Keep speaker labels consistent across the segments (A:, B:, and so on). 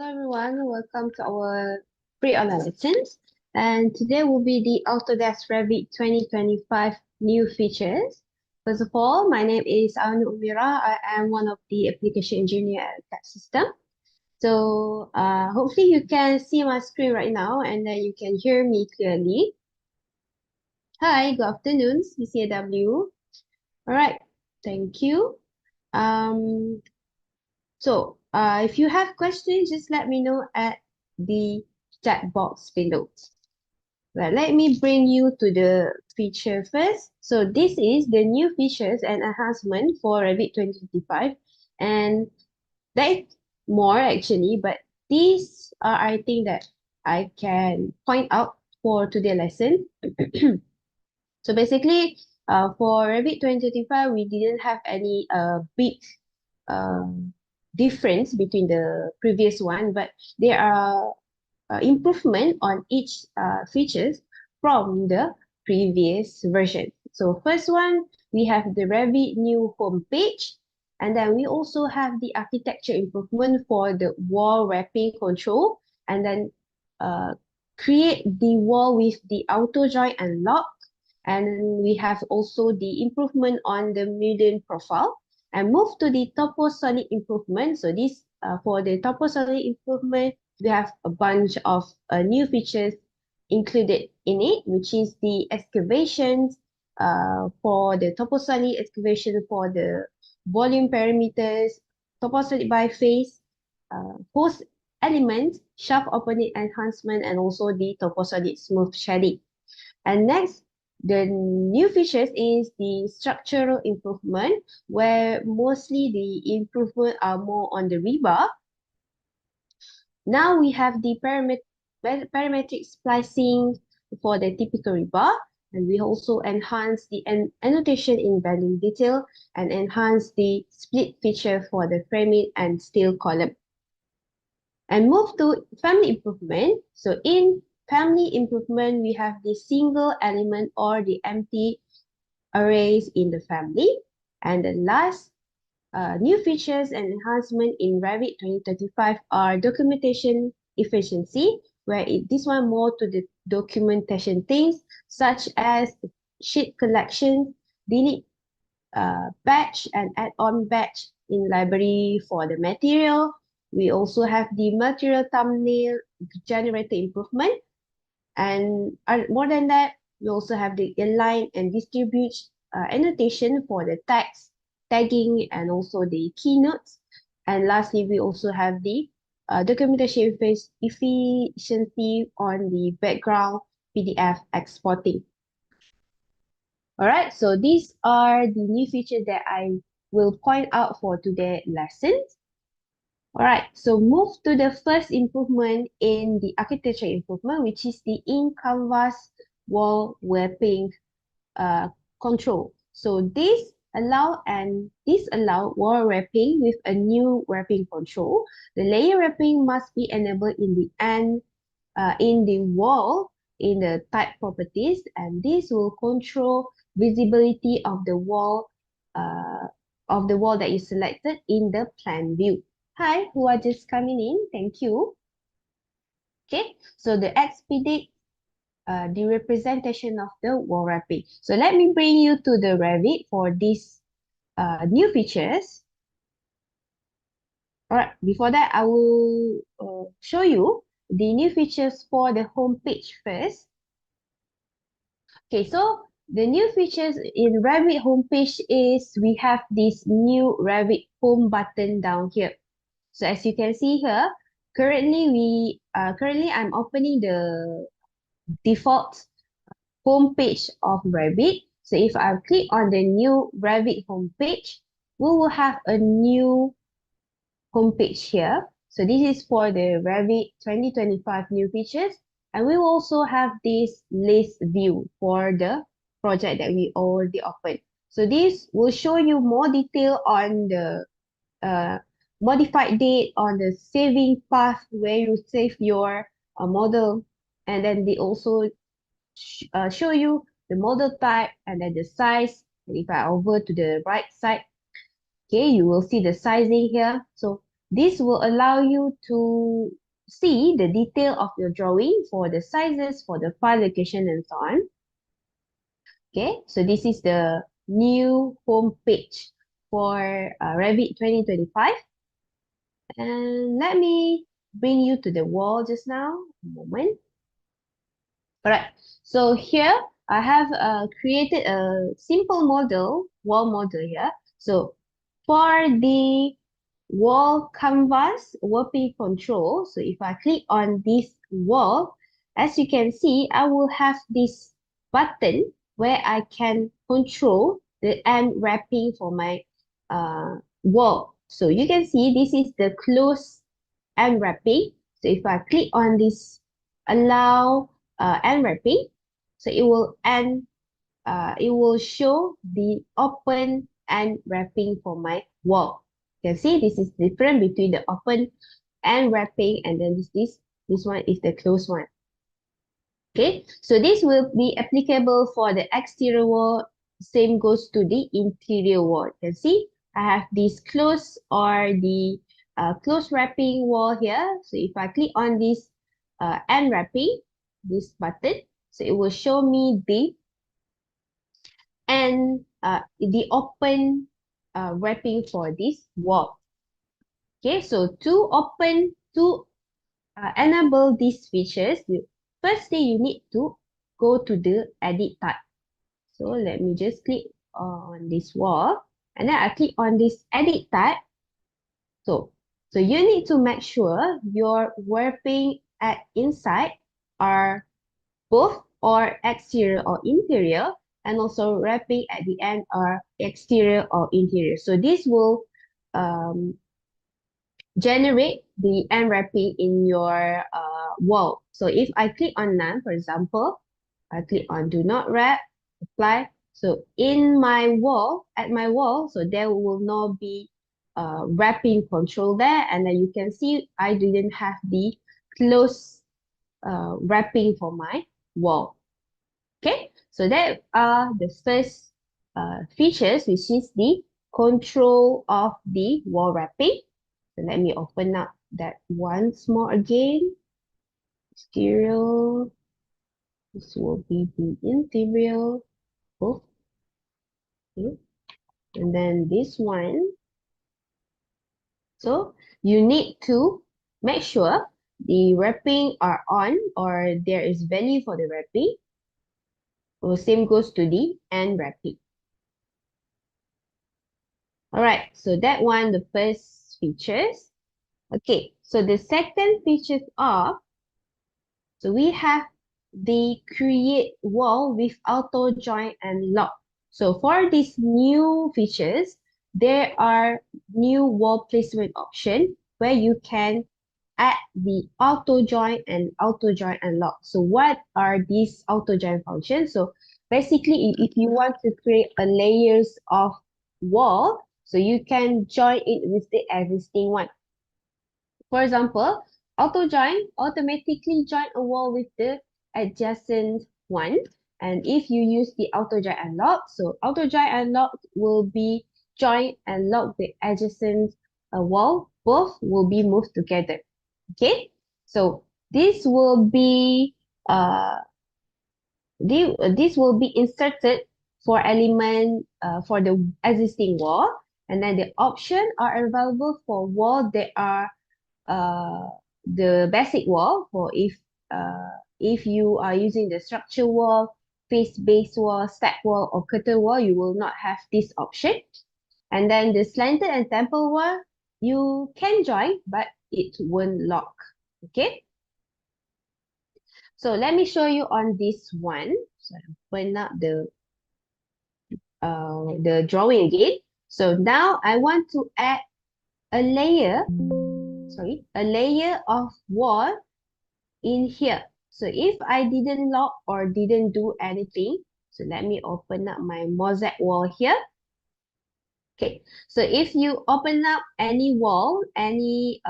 A: Hello everyone, welcome to our pre-online lessons. And today will be the Autodesk Revit 2025 new features. First of all, my name is Anu Umira. I am one of the application engineer at Acad system. So hopefully you can see my screen right now and then you can hear me clearly. Hi, good afternoon, CCAW. All right, thank you. If you have questions, just let me know at the chat box below. Well, let me bring you to the feature first. So this is the new features and enhancement for Revit 2025. And there is more actually, but these are, I think, that I can point out for today's lesson. So basically, for Revit 2025, we didn't have any big difference between the previous one, but there are improvement on each features from the previous version. So first one, we have the Revit new homepage, and then we also have the architecture improvement for the wall wrapping control, and then create the wall with the auto join and lock. And we have also the improvement on the Mullion profile and move to the Toposolid improvement. So this for the Toposolid improvement, we have a bunch of new features included in it, which is the excavations for the Toposolid excavation for the volume parameters, Toposolid by face, post elements, sharp opening enhancement, and also the Toposolid smooth shading. And next, the new features is the structural improvement, where mostly the improvement are more on the rebar. Now we have the parametric splicing for the typical rebar, and we also enhance the annotation in bending detail and enhance the split feature for the framing and steel column. And move to family improvement. So in family improvement, we have the single element or the empty arrays in the family. And the last new features and enhancement in Revit 2035 are documentation efficiency, where this one more to the documentation things such as sheet collection, delete batch and add-on batch in library for the material. We also have the material thumbnail generator improvement. And more than that, we also have the align and distribute annotation for the text, tagging, and also the keynotes. And lastly, we also have the documentation efficiency on the background PDF exporting. All right, so these are the new features that I will point out for today's lesson. All right, so move to the first improvement in the architecture improvement, which is the in-canvas wall wrapping control. So this allow wall wrapping with a new wrapping control. The layer wrapping must be enabled in the end in the wall in the type properties, and this will control visibility of the wall that is selected in the plan view. Hi, who are just coming in? Thank you. Okay, so the expedite the representation of the wall wrapping. So let me bring you to the Revit for these new features. All right, before that, I will show you the new features for the home page first. Okay, so the new features in Revit homepage is we have this new Revit home button down here. So as you can see here, currently I'm opening the default homepage of Revit. So if I click on the new Revit homepage, we will have a new homepage here. So this is for the Revit 2025 new features. And we will also have this list view for the project that we already opened. So this will show you more detail on the modified date, on the saving path where you save your model. And then they also show you the model type and then the size. And if I over to the right side, okay, you will see the sizing here. So This will allow you to see the detail of your drawing for the sizes, for the file location, and so on. Okay, so this is the new home page for Revit 2025. And let me bring you to the wall just now. A moment. All right, so here I have created a simple model, wall model here. So for the wall canvas warping control, so if I click on this wall, as you can see, I will have this button where I can control the end wrapping for my wall. So you can see this is the close end wrapping. So if I click on this allow end wrapping, so it will show the open end wrapping for my wall. You can see this is different between the open end wrapping and then this one is the closed one. Okay, so this will be applicable for the exterior wall. Same goes to the interior wall. You can see I have this close or the close wrapping wall here. So if I click on this end wrapping, this button, so it will show me the open wrapping for this wall. Okay, so to enable these features, firstly you need to go to the edit tab. So let me just click on this wall and then I click on this edit tab. So you need to make sure your wrapping at inside are both or exterior or interior, and also wrapping at the end are exterior or interior. So this will um, generate the end wrapping in your wall. So if I click on none, for example, I click on do not wrap, apply. So in my wall, at my wall, so there will not be wrapping control there. And then you can see I didn't have the close wrapping for my wall. Okay, so that are the first features, which is the control of the wall wrapping. So let me open up that once more again. Exterior. This will be the interior. Oh, okay. And then this one. So you need to make sure the wrapping are on or there is value for the wrapping. Well, same goes to the end wrapping. All right, so that one, the first features. Okay, so the second features are, so we have the create wall with auto join and lock. So for these new features, there are new wall placement option where you can add the auto join and lock. So what are these auto join functions? So basically, if you want to create a layers of wall, so you can join it with the existing one. For example, auto join automatically join a wall with the adjacent one. And if you use the auto join and lock, so auto join and lock will be join and lock the adjacent wall. Both will be moved together. Okay, so this will be this will be inserted for element for the existing wall, and then the option are available for wall that are the basic wall. For if you are using the structure wall, face base wall, stack wall, or curtain wall, you will not have this option. And then the slanted and temple wall, you can join, but it won't lock. Okay. So let me show you on this one. So I open up the drawing again. So now I want to add a layer, a layer of wall in here. So if I didn't lock or didn't do anything, so let me open up my mosaic wall here. Okay, so if you open up any wall, any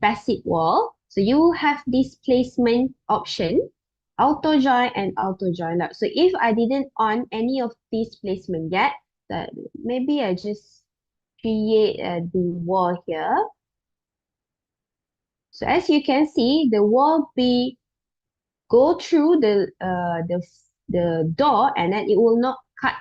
A: basic wall, so you have this placement option, auto join and auto join lock. So if I didn't on any of these placement yet, that maybe I just create the wall here. So as you can see, the wall be go through the door, and then it will not cut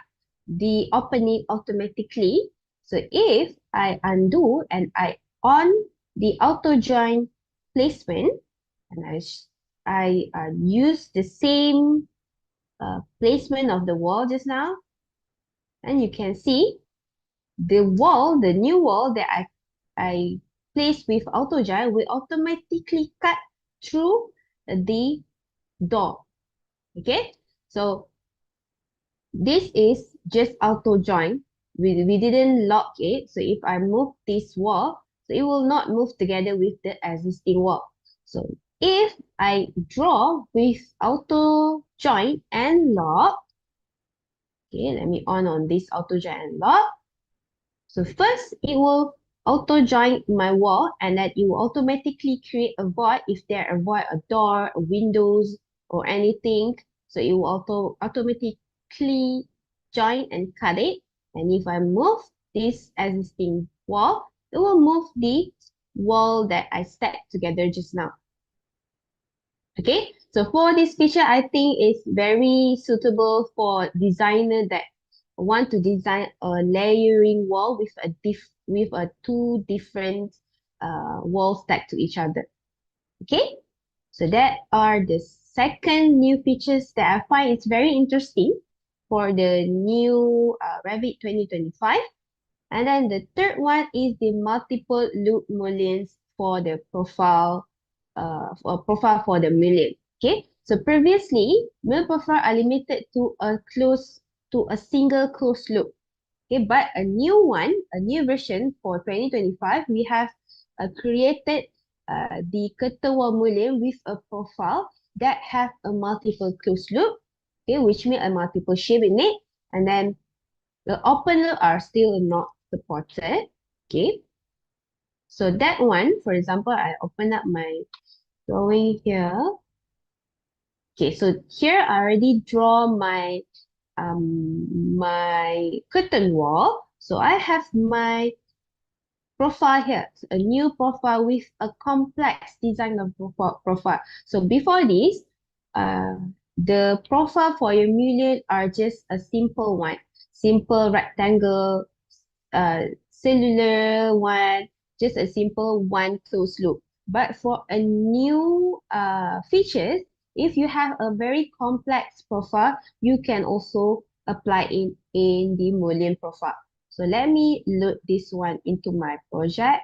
A: the opening automatically. So if I undo and I on the auto join placement, and I use the same placement of the wall just now, and you can see the new wall that I placed with auto join will automatically cut through the door. Okay, so this is just auto join. We didn't lock it. So if I move this wall, so it will not move together with the existing wall. So if I draw with auto join and lock, okay, let me on this auto join and lock. So first it will auto join my wall, and then it will automatically create a void if there a void, a door, a windows, or anything. So it will automatically join and cut it. And if I move this existing wall, it will move the wall that I stacked together just now. Okay, so for this feature, I think it's very suitable for designer that want to design a layering wall with a two different walls stacked to each other. Okay, so that are the second new features that I find it's very interesting for the new Revit 2025. And then the third one is the multiple loop mullions for the profile, for the mullion. Okay, so previously, mill profile are limited to a single closed loop. Okay, but a new version for 2025, we have created the curtain wall mullion with a profile that have a multiple closed loop. Okay, which means a multiple shape in it, and then the open loop are still not supported. Okay, so that one, for example, I open up my drawing here. Okay, so here I already draw my curtain wall. So I have my profile here, a new profile with a complex design of profile. So before this, uh, the profile for your mullion are just a simple one, simple rectangle, cellular one, just a simple one closed loop. But for a new features, if you have a very complex profile, you can also apply in the Mullion profile. So let me load this one into my project,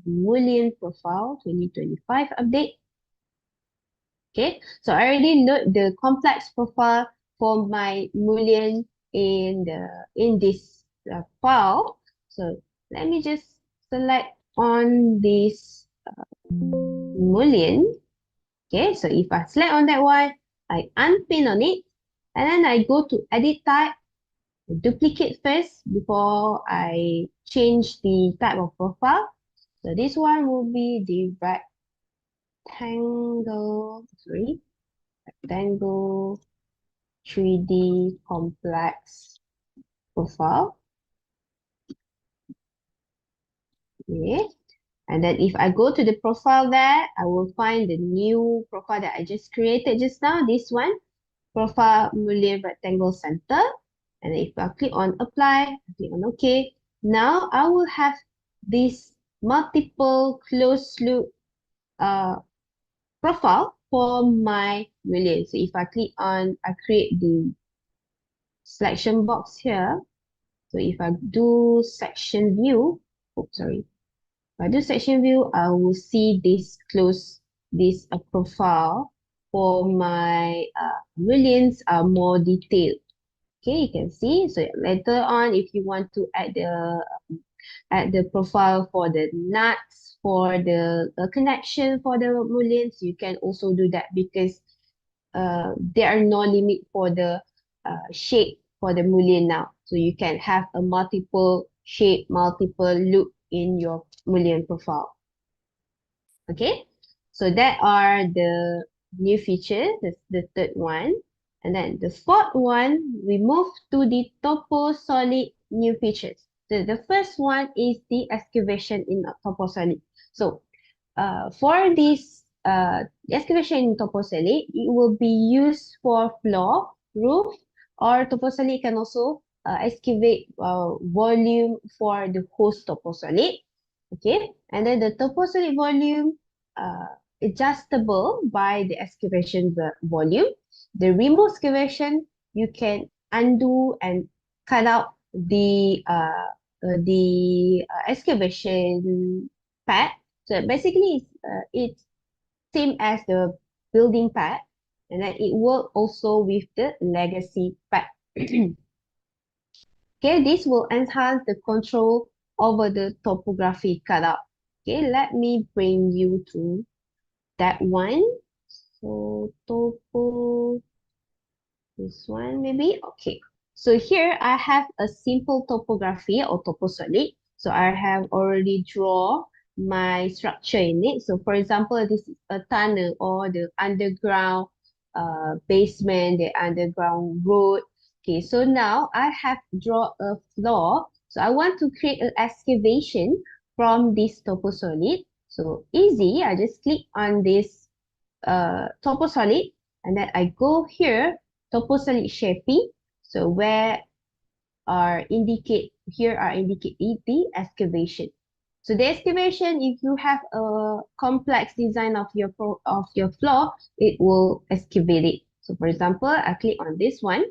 A: Mullion profile 2025 update. Okay, so I already load the complex profile for my Mullion in this file. So let me just select on this Mullion. Okay, so if I select on that one, I unpin on it, and then I go to edit type, duplicate first before I change the type of profile. So this one will be the rectangle 3D complex profile. Okay. And then if I go to the profile there, I will find the new profile that I just created just now, this one, profile Mullion rectangle center. And if I click on apply, click on OK, now I will have this multiple closed loop profile for my Mullion. So if I click on, I create the selection box here. So if I do section view, sorry. If I do section view, I will see this profile for my Mullions are more detailed. Okay, you can see. So later on, if you want to add the profile for the nuts, for the connection for the Mullions, you can also do that because there are no limit for the shape for the Mullion now. So you can have a multiple shape, multiple loop in your Mullion profile. Okay, so that are the new features. That's the third one. And then the fourth one, we move to the Toposolid new features. The first one is the excavation in Toposolid. So for this excavation in Toposolid, it will be used for floor, roof, or Toposolid can also excavate volume for the host Toposolid. Okay, and then the Toposolid volume adjustable by the excavation volume. The remove excavation, you can undo and cut out the excavation pad. So basically, it's same as the building pad, and then it work also with the legacy pad. Okay, this will enhance the control over the topography cutout. Okay, let me bring you to that one. So topo, this one maybe. Okay. So here I have a simple topography or toposolid. So I have already draw my structure in it. So for example, this is a tunnel or the underground basement, the underground road. Okay, so now I have draw a floor. So I want to create an excavation from this toposolid. So easy, I just click on this Toposolid, and then I go here, Toposolid shaping. So where are indicate the excavation. So the excavation, if you have a complex design of your floor, it will excavate it. So for example, I click on this one,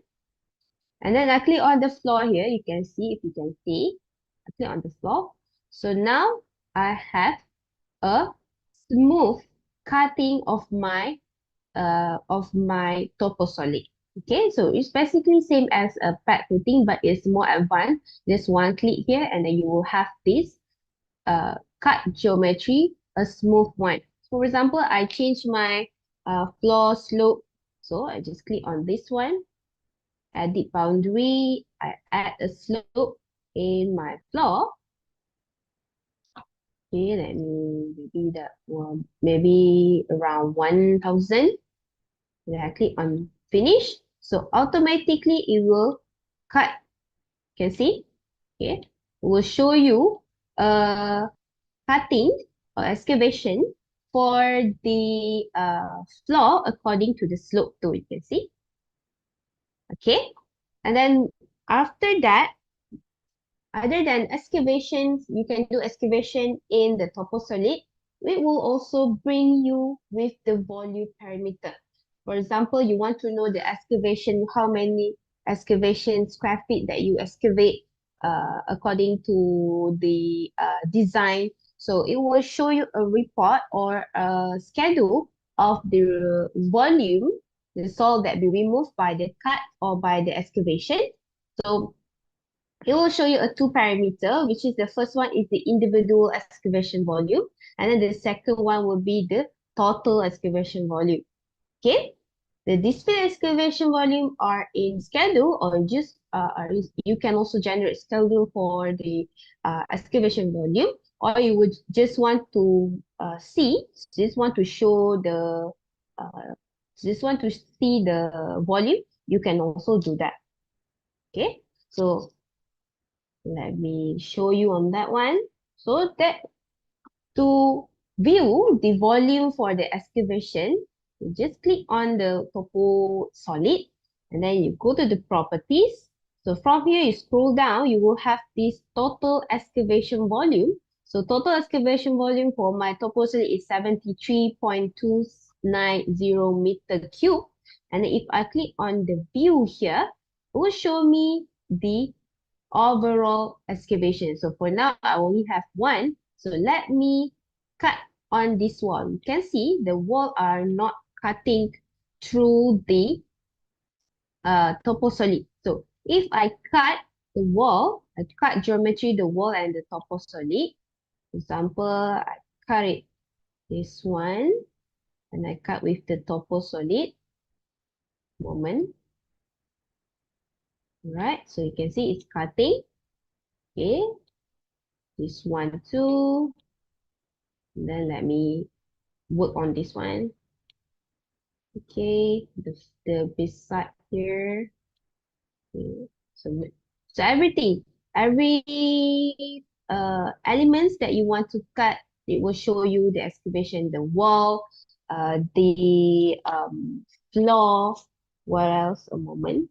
A: and then I click on the floor here. You can see, if you can see, I click on the floor. So now I have a smooth cutting of my Toposolid. Okay, so it's basically same as a pad footing, but it's more advanced. Just one click here, and then you will have this cut geometry, a smooth one. So for example, I change my floor slope. So I just click on this one, edit boundary. I add a slope in my floor. Okay, let me maybe that one, maybe around 1000. Then I click on finish. So automatically it will cut. Can see? Okay. It will show you cutting or excavation for the floor according to the slope too. You can see. Okay. And then after that, other than excavations, you can do excavation in the Toposolid. It will also bring you with the volume parameter. For example, you want to know the excavation, how many excavation square feet that you excavate according to the design. So it will show you a report or a schedule of the volume, the soil that be removed by the cut or by the excavation. So it will show you a two parameter, which is the first one is the individual excavation volume, and then the second one will be the total excavation volume. Okay, the display excavation volume are in schedule, or just you can also generate schedule for the excavation volume, or you would just want to just want to show the just want to see the volume, you can also do that. Okay, so let me show you on that one. So that to view the volume for the excavation, you just click on the Topo Solid, and then you go to the properties. So from here, you scroll down, you will have this total excavation volume. So total excavation volume for my Topo Solid is 73.290 meter cube. And if I click on the view here, it will show me the overall excavation. So for now, I only have one. So let me cut on this wall. You can see the wall are not cutting through the Toposolid. So if I cut the wall, I cut geometry, the wall and the Toposolid. For example, I cut it this one, and I cut with the Toposolid. Moment. Right, so you can see it's cutting. Okay, this one too. And then let me work on this one. Okay, the beside here. Okay. So everything every elements that you want to cut, it will show you the excavation, the wall, the floor. What else? A moment.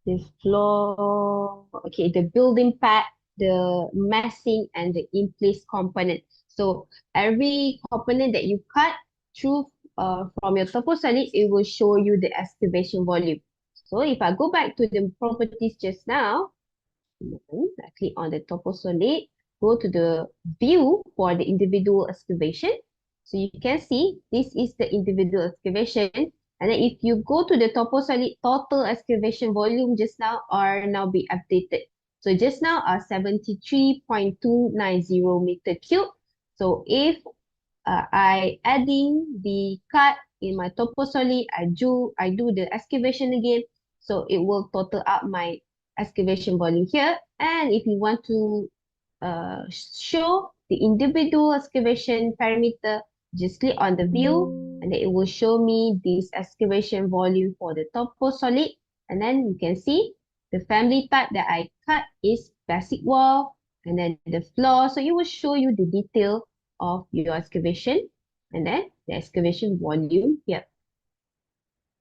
A: The floor, okay, the building pad, the massing, and the in-place component. So every component that you cut through from your Toposolid, it will show you the excavation volume. So if I go back to the properties just now, I click on the Toposolid, go to the view for the individual excavation. So you can see this is the individual excavation. And then if you go to the Toposolid, total excavation volume just now are now be updated. So just now are 73.290 meter cube. So if I adding the cut in my Toposolid, I do the excavation again. So it will total up my excavation volume here. And if you want to show the individual excavation parameter, just click on the view and then it will show me this excavation volume for the Toposolid. And then you can see the family type that I cut is basic wall and then the floor. So it will show you the detail of your excavation and then the excavation volume here.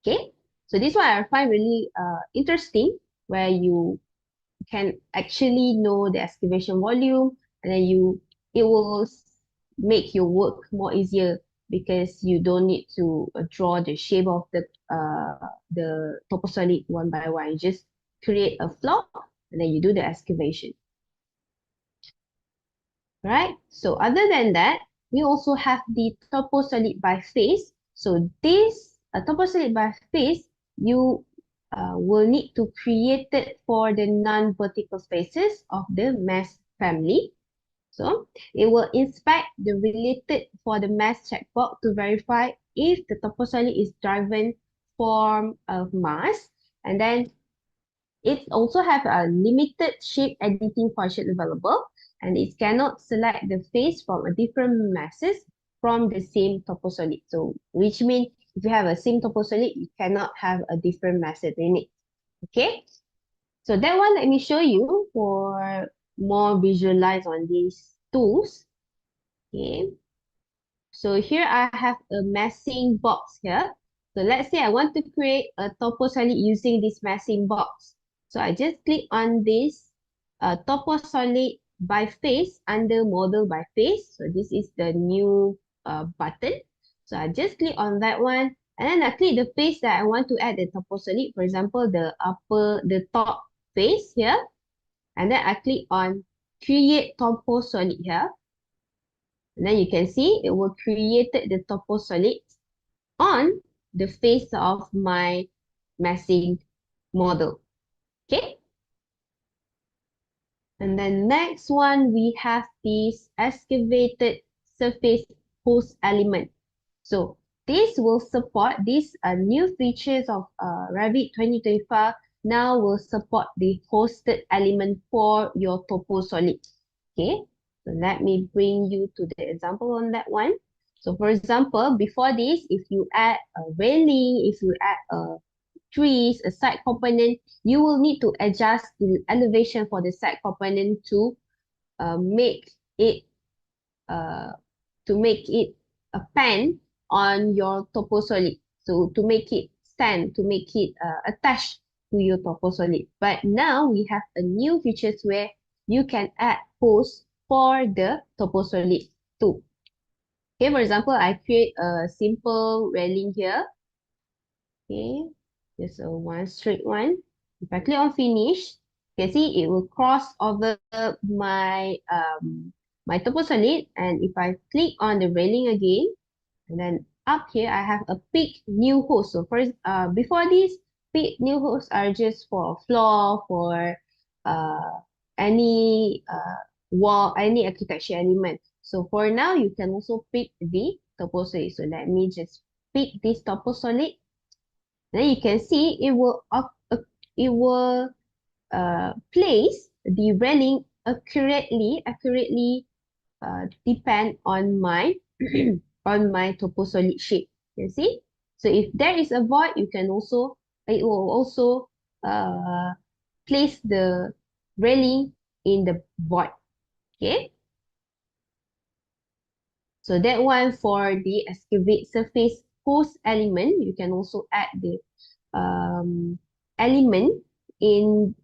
A: Okay, so this one I find really interesting where you can actually know the excavation volume and then it will make your work more easier because you don't need to draw the shape of the Toposolid one by one. You just create a floor and then you do the excavation. Right? So other than that, we also have the Toposolid by phase. So this Toposolid by phase, you will need to create it for the non-vertical spaces of the mesh family. So it will inspect the related for the mesh checkbox to verify if the Toposolid is driven form of mass. And then it also have a limited shape editing function available, and it cannot select the face from a different masses from the same Toposolid. So, which means if you have a same Toposolid, you cannot have a different method in it. Okay. So that one, let me show you for more visualize on these tools. Okay. So here I have a massing box here. So let's say I want to create a Toposolid using this massing box. So I just click on this Toposolid by face under model by face. So this is the new button. So I just click on that one and then I click the face that I want to add the Toposolid. For example, the top face here. And then I click on create Toposolid here. And then you can see it will create the Toposolid on the face of my massing model. Okay. And then next one, we have this excavated surface host element. So this will support these new features of Revit 2025 now will support the hosted element for your Toposolid. Okay. So let me bring you to the example on that one. So for example, before this, if you add a railing, if you add a trees, a side component, you will need to adjust the elevation for the side component to make it uh, a pan on your Toposolid. So to make it stand, to make it attached to your Toposolid. But now we have a new features where you can add posts for the Toposolid too. Okay, for example, I create a simple railing here. Okay, just a one straight one. If I click on finish, you can see it will cross over my Toposolid. And if I click on the railing again, and then up here I have a pick new host. So first, before this, pick new hosts are just for floor, for any wall, any architecture element. So for now, you can also pick the Toposolid. So let me just pick this Toposolid. Then you can see it will place the railing accurately depend on my on my Toposolid shape. You see? So if there is a void, it will also place the railing in the void. Okay. So that one for the excavate surface post element, you can also add the element in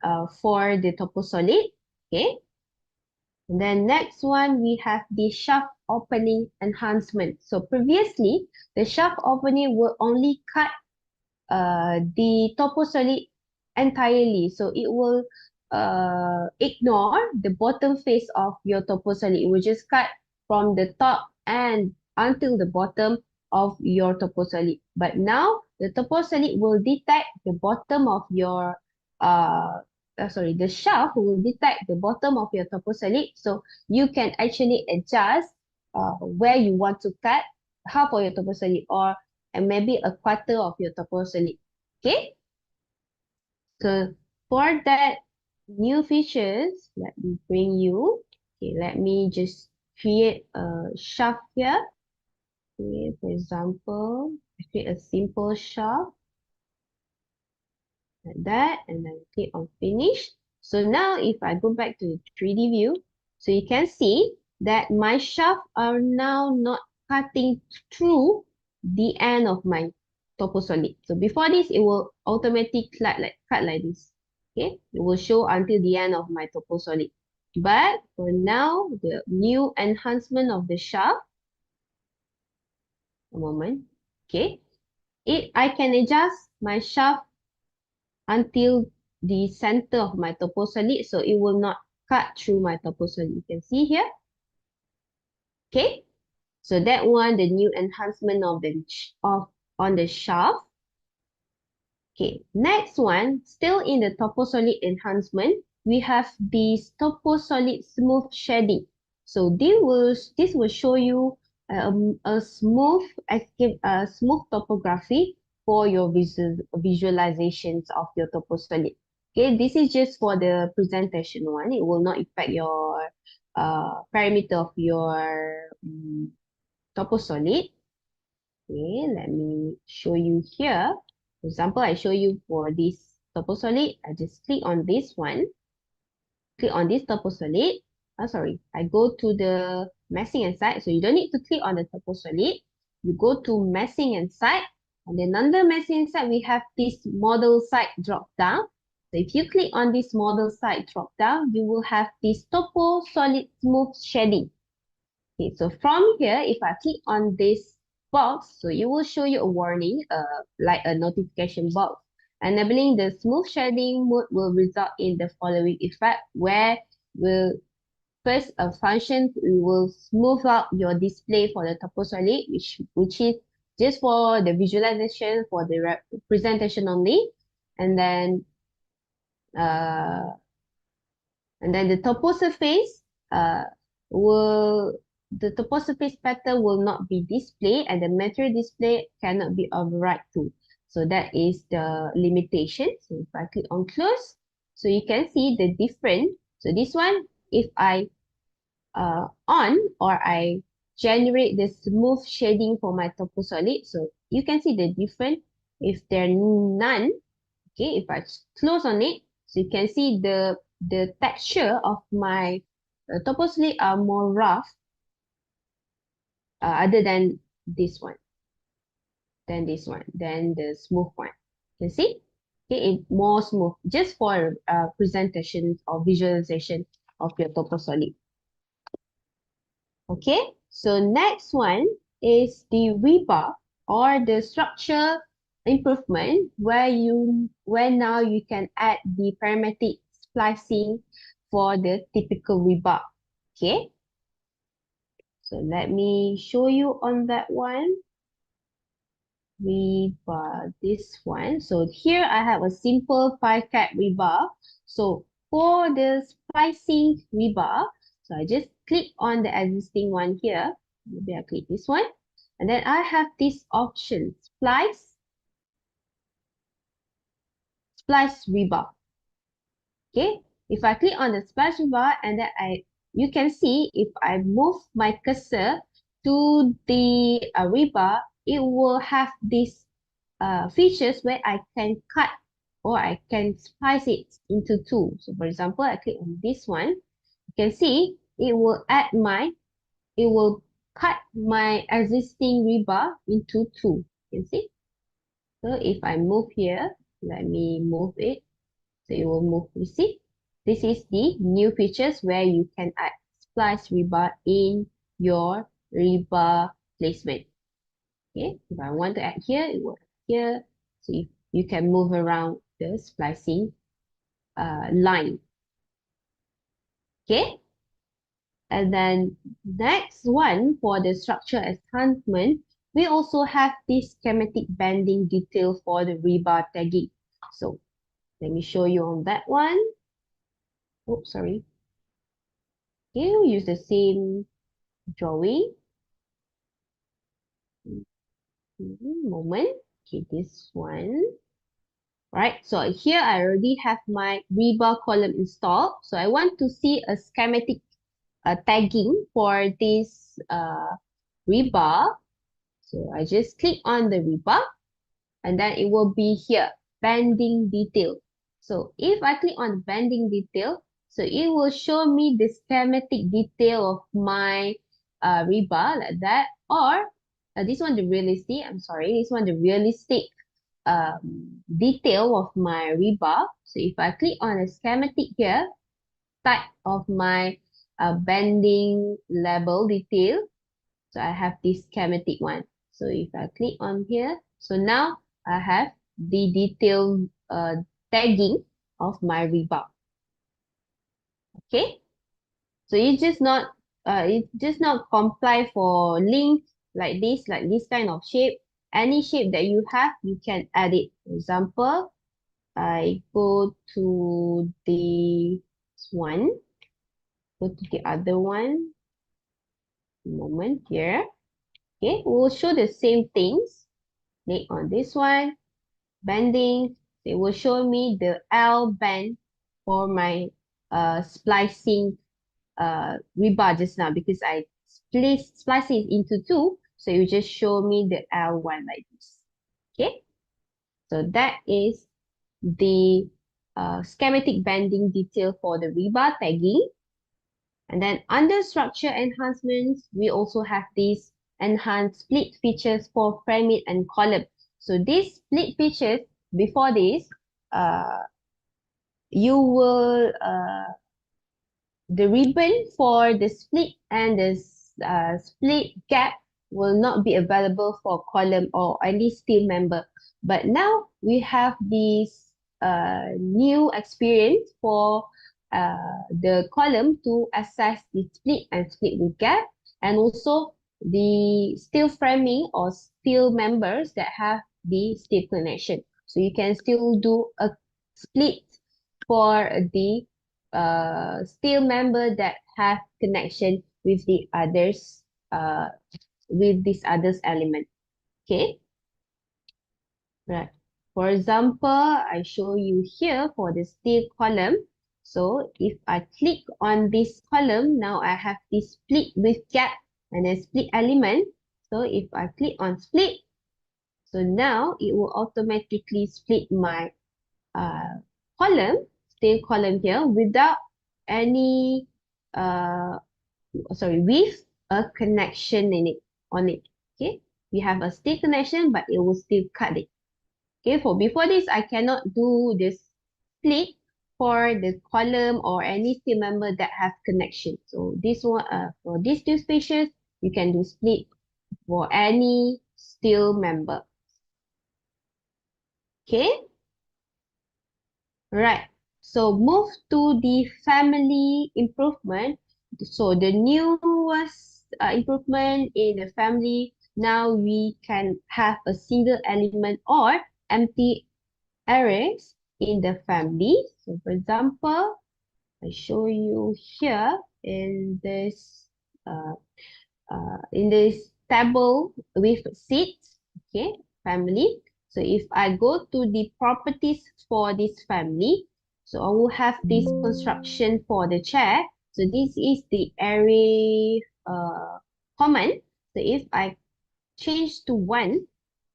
A: for the Toposolid. Okay. And then next one, we have the shaft opening enhancement. So previously, the shaft opening will only cut the Toposolid entirely. So it will ignore the bottom face of your Toposolid. It will just cut from the top and until the bottom of your Toposolid. But now the Toposolid will detect the bottom of your the shaft will detect the bottom of your Toposolid. So you can actually adjust where you want to cut half of your Toposolid or and maybe a quarter of your Toposolid. Okay, so for that new features, let me bring you. Okay, let me just create a shaft here. Okay, for example, I create a simple shaft like that, and then click on finish. So now if I go back to the 3D view, so you can see that my shaft are now not cutting through the end of my Toposolid. So before this, it will automatically cut like this. Okay, it will show until the end of my Toposolid. But for now, the new enhancement of the shaft, a moment. Okay, I can adjust my shaft until the center of my Toposolid, so it will not cut through my Toposolid. You can see here. Okay, so that one, the new enhancement of on the shaft. Okay, next one, still in the Toposolid enhancement, we have this Toposolid smooth shading. So this will show you a smooth topography for your visualizations of your Toposolid. Okay, this is just for the presentation one. It will not affect your parameter of your Toposolid. Okay, let me show you here. For example, I show you for this Toposolid. I just click on this one. Click on this Toposolid. Sorry, I go to the meshing and site. So you don't need to click on the Toposolid. You go to meshing and site. And then under meshing and site, we have this model site drop down. So if you click on this model site drop down, you will have this Toposolid smooth shading. Okay, so from here, if I click on this box, so it will show you a warning, like a notification box. Enabling the smooth shading mode will result in the following effect, where will first a function will smooth out your display for the Toposolid, which is just for the visualization for the presentation only, and then uh the topo surface will the topo surface pattern will not be displayed and the material display cannot be override too. So that is the limitation. So if I click on close, so you can see the different. So this one, if I on or I generate the smooth shading for my Toposolid, so you can see the different. If there are none, okay, if I close on it, so you can see the texture of my Toposolid are more rough other than this one, than the smooth one. You can see? Okay, it's more smooth, just for presentation or visualization of your Toposolid. Okay, so next one is the rebar or the structure improvement where now you can add the parametric splicing for the typical rebar. Okay, so let me show you on that one. Rebar, this one. So here I have a simple 5-cat rebar. So for the splicing rebar, so I just click on the existing one here. Maybe I click this one. And then I have this option, splice rebar. Okay, if I click on the splice rebar and then you can see if I move my cursor to the rebar, it will have this features where I can cut or I can splice it into two. So for example, I click on this one. You can see it will it will cut my existing rebar into two. You can see. So if I move here, let me move it. So it will move. You see, this is the new features where you can add splice rebar in your rebar placement. Okay, if I want to add here, it will add here. So you can move around the splicing line. Okay, and then next one for the structure enhancement, we also have this schematic banding detail for the rebar tagging. So let me show you on that one. Oh, sorry. You use the same drawing. Moment. Okay, this one. Right, so here I already have my rebar column installed. So I want to see a schematic tagging for this rebar. So I just click on the rebar and then it will be here, banding detail. So if I click on banding detail, so it will show me the schematic detail of my rebar like that. Or this one, the realistic, I'm sorry, this one, the realistic detail of my rebar. So if I click on a schematic here, type of my bending label detail, so I have this schematic one. So if I click on here, so now I have the detailed tagging of my rebar. Okay, so it just not comply for link like this kind of shape. Any shape that you have, you can add it. For example, I go to the one, go to the other one, moment here. Okay, we'll show the same things. Click on this one, bending. It will show me the L bend for my splicing rebar just now because I splice it into two. So you just show me the L1 like this. Okay, so that is the schematic banding detail for the rebar tagging. And then under structure enhancements, we also have these enhanced split features for pyramid and column. So these split features, before this, uh, you will, the ribbon for the split and the split gap will not be available for column or any steel member. But now we have this new experience for the column to access the split and split with gap, and also the steel framing or steel members that have the steel connection. So you can still do a split for the steel member that have connection with the others, with this others element. Okay, right. For example, I show you here for the steel column. So if I click on this column, now I have this split with gap and a split element. So if I click on split, so now it will automatically split my column, steel column here without any with a connection in it, on it. Okay, we have a steel connection, but it will still cut it. Okay, for before this, I cannot do this split for the column or any steel member that have connection. So this one, for these two species, you can do split for any steel member. Okay, right. So move to the family improvement. So the newest improvement in the family, now we can have a single element or empty arrays in the family. So for example, I show you here uh, in this table with seats, okay, family. So if I go to the properties for this family, so I will have this construction for the chair. So this is the array command. So if I change to one,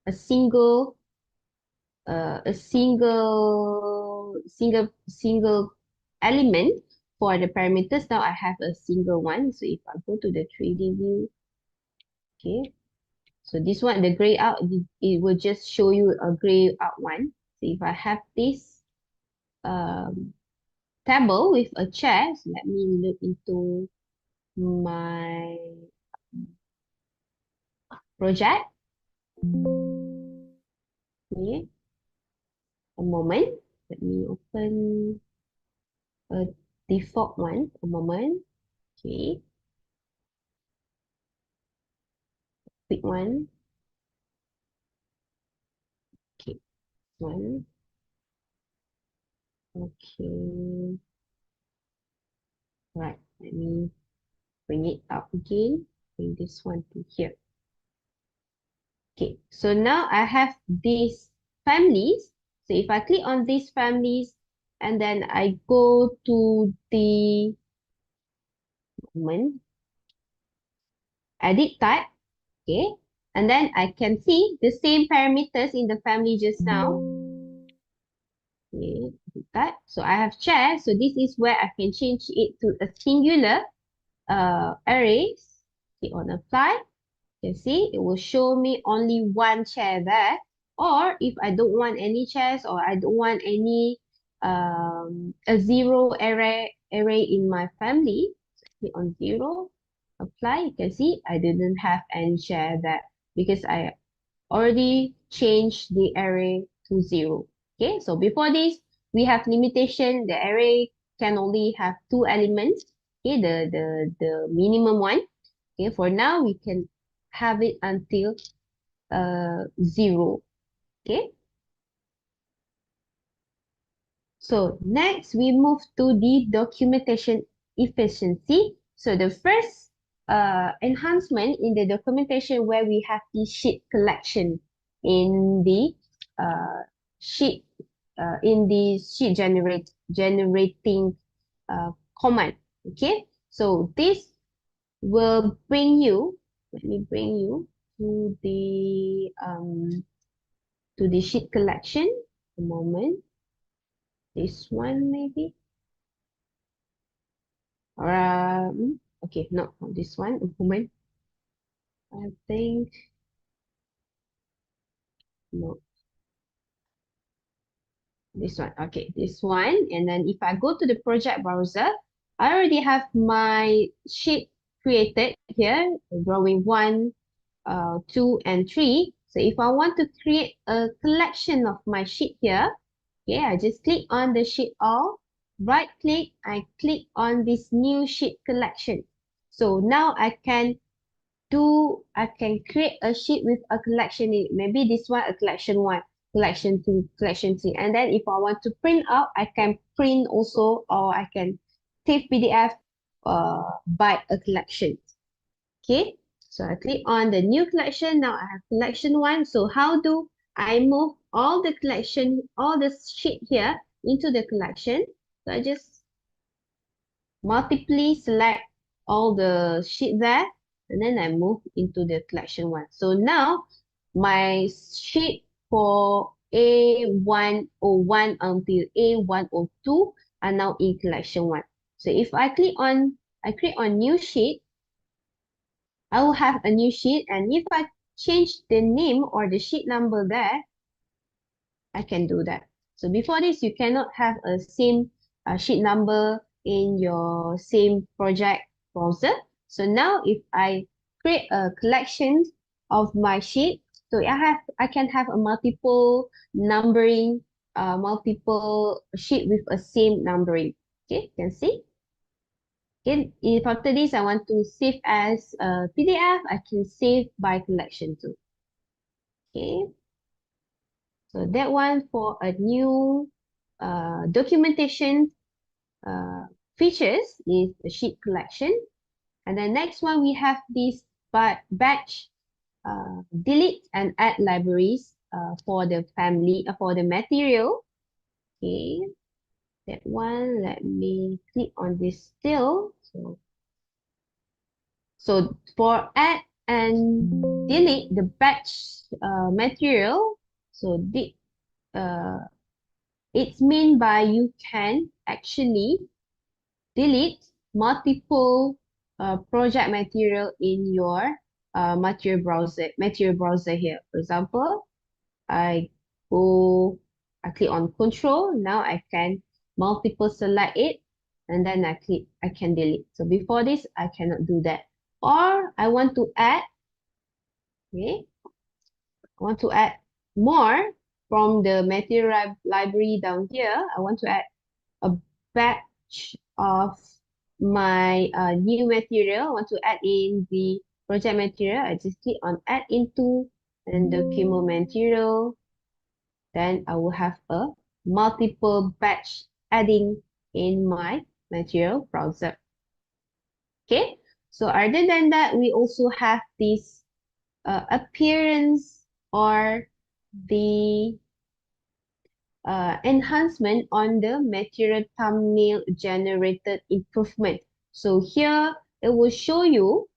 A: a single a single element for the parameters. Now I have a single one. So if I go to the 3D view, okay. So this one, the gray out, it will just show you a gray out one. So if I have this um, table with a chair, so let me look into my project. Okay, a moment. Let me open a default one. A moment. Okay, pick one. Okay, one. Okay, right. Let me bring it up again. Bring this one to here. Okay, so now I have these families. So if I click on these families and then I go to the moment, edit type, okay, and then I can see the same parameters in the family just now. Okay, edit type. So I have chair. So this is where I can change it to a singular arrays. Click on apply. You see, it will show me only one chair there. Or if I don't want any chairs or I don't want any a zero array in my family, click on zero, apply. You can see I didn't have any chair there because I already changed the array to zero. Okay, so before this, we have limitation. The array can only have two elements. Okay, the minimum one. Okay, for now, we can have it until zero. Okay, so next we move to the documentation efficiency. So the first enhancement in the documentation where we have the sheet collection in the sheet generating command. Okay, so this will bring you, let me bring you to the sheet collection. A moment. This one maybe. Or okay, no, not this one. A moment. I think no, this one. Okay, this one. And then if I go to the project browser, I already have my sheet created here, drawing 1, 2, and 3. So if I want to create a collection of my sheet here, okay, I just click on the sheet all, right click, I click on this new sheet collection. So now I can create a sheet with a collection in it. Maybe this one, a collection 1, collection 2, collection 3. And then if I want to print out, I can print also, or I can save PDF by a collection. Okay, so I click on the new collection. Now I have collection 1. So how do I move all the collection, all the sheet here into the collection? So I just multiply select all the sheet there, and then I move into the collection 1. So now my sheet for A101 until A102 are now in collection 1. So if I click on new sheet, I will have a new sheet, and if I change the name or the sheet number there, I can do that. So before this, you cannot have a same sheet number in your same project browser. So now if I create a collection of my sheet, so I can have a multiple numbering, multiple sheet with a same numbering. Okay, you can see. Okay, if after this I want to save as a PDF, I can save by collection too. Okay. So that one for a new documentation features is the sheet collection. And the next one we have this batch delete and add libraries for the family, for the material. Okay, that one, let me click on this still. So for add and delete the batch material, so it's mean by you can actually delete multiple project material in your material browser here. For example, I I click on control. Now I can multiple select it, and then I can delete. So before this, I cannot do that. Or I want to add, okay, I want to add more from the material library down here. I want to add a batch of my new material. I want to add in the project material. I just click on add into and the chemo material. Then I will have a multiple batch adding in my material browser. Okay, so other than that, we also have this appearance or the enhancement on the material thumbnail generated improvement. So here it will show you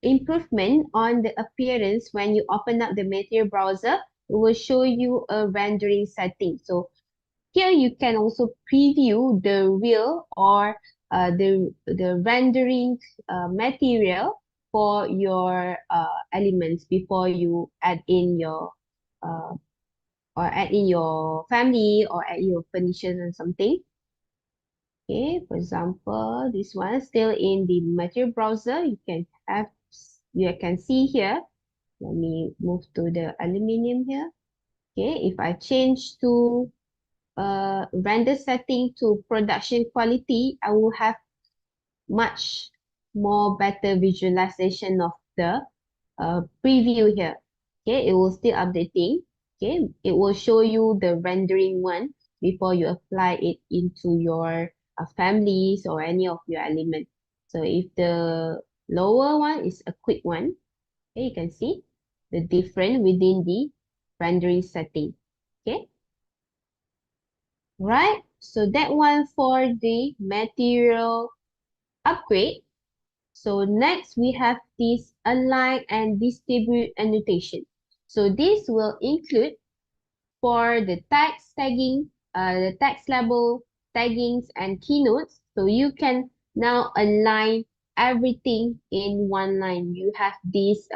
A: improvement on the appearance when you open up the material browser. It will show you a rendering setting. So here you can also preview the real or the rendering material for your elements before you add in your uh, or add in your family or add your furniture and something. Okay, for example, this one still in the material browser. You can see here. Let me move to the aluminium here. Okay, if I change to render setting to production quality, I will have much more better visualization of the preview here. Okay, it will still updating. Okay, it will show you the rendering one before you apply it into your families or any of your elements. So if the lower one is a quick one, okay, you can see the difference within the rendering setting. Okay, right. So that one for the material upgrade. So next we have this align and distribute annotation. So this will include for the text tagging, the text label, taggings, and keynotes. So you can now align everything in one line. You have this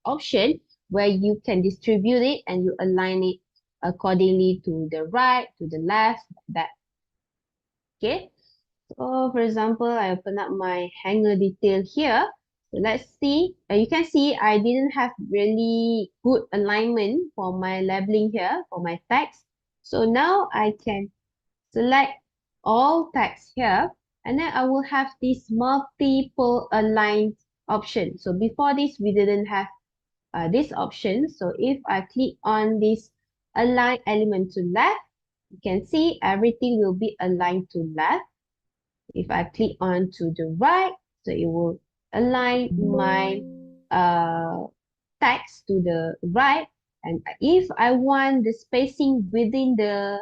A: option where you can distribute it and you align it accordingly to the right, to the left, that. Okay. So for example, I open up my hanger detail here. So let's see. You can see I didn't have really good alignment for my labeling here for my text. So now I can select all text here, and then I will have this multiple aligned option. So before this, we didn't have this option. So if I click on this align element to left, you can see everything will be aligned to left. If I click on to the right, so it will align my text to the right. And if I want the spacing within the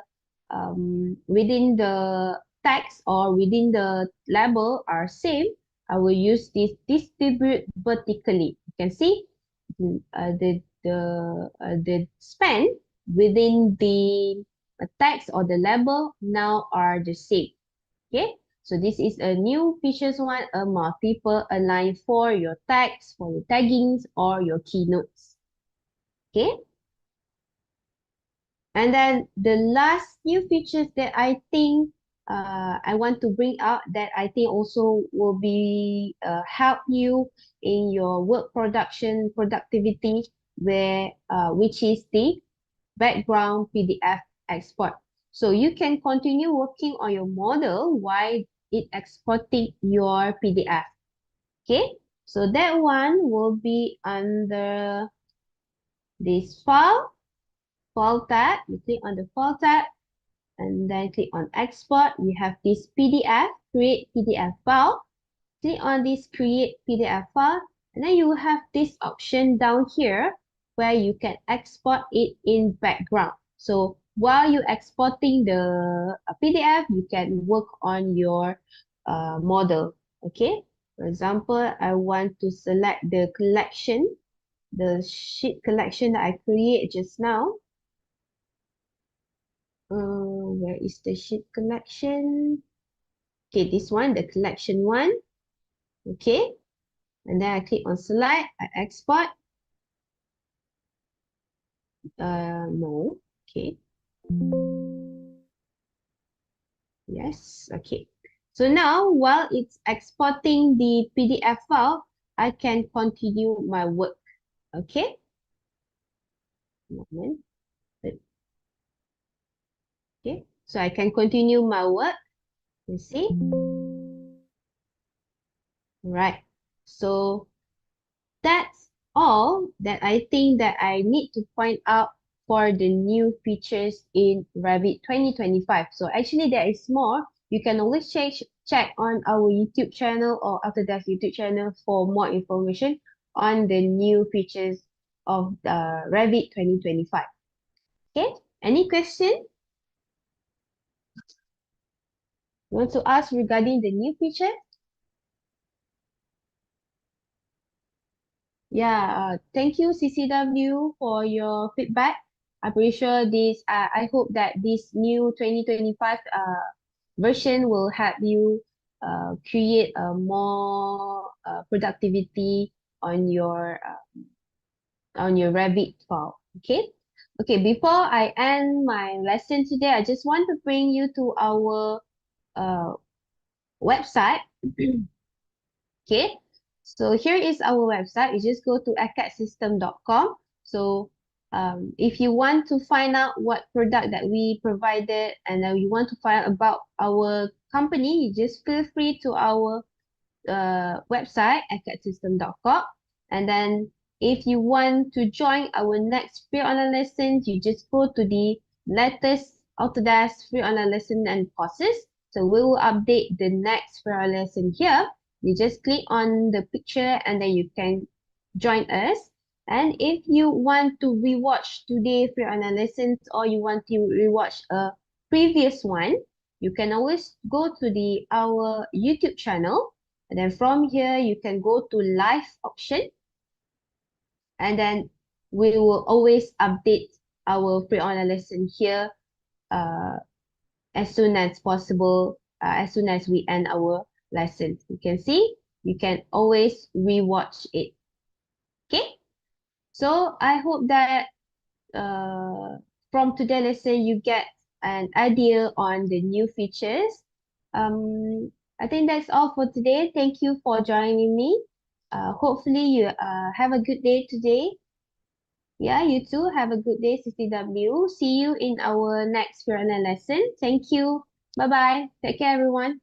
A: text or within the label are same, I will use this distribute vertically. You can see the span within the text or the label now are the same. Okay, so this is a new features one, a multiple align for your tags, for your taggings, or your keynotes. Okay, and then the last new features that I think I want to bring out that I think also will be help you in your work production productivity, where which is the background PDF export. So you can continue working on your model while it exporting your PDF. Okay, so that one will be under this file tab. You click on the file tab and then click on export. You have this PDF, create PDF file. Click on this create PDF file, and then you will have this option down here where you can export it in background. So while you're exporting the PDF, you can work on your model. Okay. For example, I want to select the collection, the sheet collection that I create just now. Where is the sheet collection? Okay, this one, the collection one. Okay, and then I click on select, I export. No, okay, yes, okay. So now, while it's exporting the PDF file, I can continue my work. Okay, moment. Okay, so I can continue my work. You see, right? So that's all that I think that I need to point out for the new features in Revit 2025. So actually there is more. You can always check on our YouTube channel or Autodesk YouTube channel for more information on the new features of the Revit 2025. Okay, any question you want to ask regarding the new feature? Yeah, thank you CCW for your feedback. I'm pretty sure this, I hope that this new 2025 version will help you create a more productivity on your Revit file. Okay. Okay, before I end my lesson today, I just want to bring you to our uh, website. Okay, so here is our website. You just go to acadsystem.com. So if you want to find out what product that we provided and you want to find out about our company, you just feel free to our website, acadsystem.com. And then if you want to join our next free online lessons, you just go to the latest Autodesk free online lesson and courses. So we will update the next free online lesson here. You just click on the picture and then you can join us. And if you want to rewatch today's free online lessons or you want to rewatch a previous one, you can always go to the our YouTube channel, and then from here you can go to live option, and then we will always update our free online lesson here uh, as soon as possible, as soon as we end our lesson. You can see, you can always rewatch it. Okay, so I hope that from today's lesson you get an idea on the new features. I think that's all for today. Thank you for joining me. Hopefully you have a good day today. Yeah, you too. Have a good day, CCW. See you in our next Fiona lesson. Thank you. Bye bye. Take care, everyone.